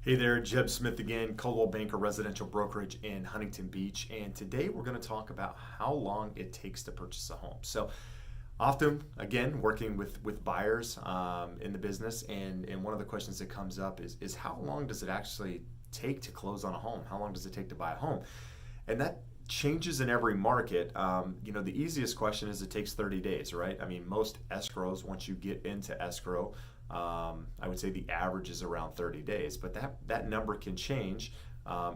Hey there, Jeb Smith again, Coldwell Banker Residential Brokerage in Huntington Beach. And today we're going to talk about how long it takes to purchase a home. So, often, again, working with buyers in the business, and one of the questions that comes up is how long does it actually take to close on a home? How long does it take to buy a home? And that changes in every market. The easiest question is it takes 30 days, right? I mean, most escrows, once you get into escrow, I would say the average is around 30 days, but that number can change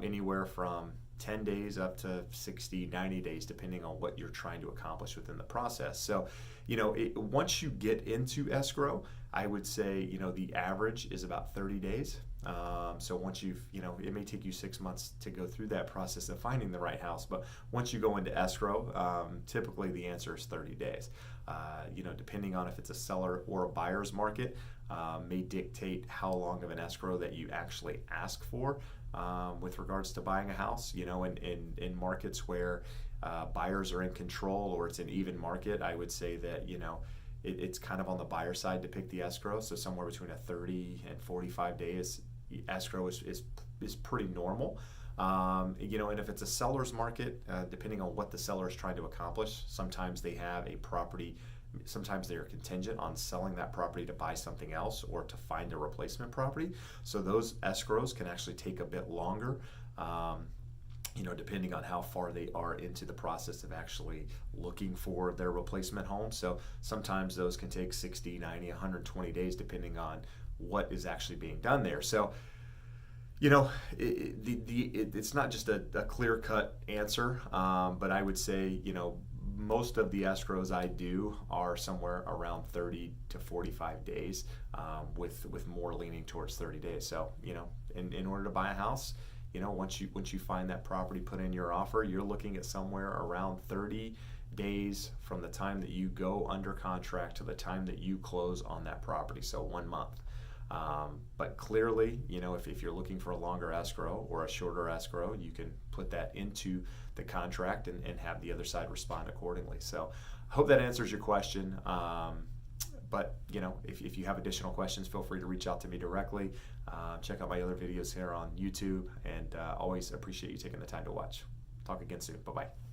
anywhere from 10 days up to 60, 90 days, depending on what you're trying to accomplish within the process. So, once you get into escrow, I would say, the average is about 30 days. So once it may take you 6 months to go through that process of finding the right house, but once you go into escrow, typically the answer is 30 days. Depending on if it's a seller or a buyer's market, may dictate how long of an escrow that you actually ask for with regards to buying a house. In markets where buyers are in control or it's an even market, I would say that, it's kind of on the buyer side to pick the escrow. So somewhere between a 30 and 45 days escrow is pretty normal. And if it's a seller's market, depending on what the seller is trying to accomplish, sometimes they have a property, sometimes they are contingent on selling that property to buy something else or to find a replacement property. So those escrows can actually take a bit longer. Depending on how far they are into the process of actually looking for their replacement home. So sometimes those can take 60, 90, 120 days, depending on what is actually being done there. So, it's not just a clear-cut answer, but I would say, most of the escrows I do are somewhere around 30 to 45 days, with more leaning towards 30 days. So, in order to buy a house, once you find that property, put in your offer, you're looking at somewhere around 30 days from the time that you go under contract to the time that you close on that property, so 1 month. But clearly, if you're looking for a longer escrow or a shorter escrow, you can put that into the contract and have the other side respond accordingly. So I hope that answers your question. But if you have additional questions, feel free to reach out to me directly. Check out my other videos here on YouTube, and always appreciate you taking the time to watch. Talk again soon. Bye-bye.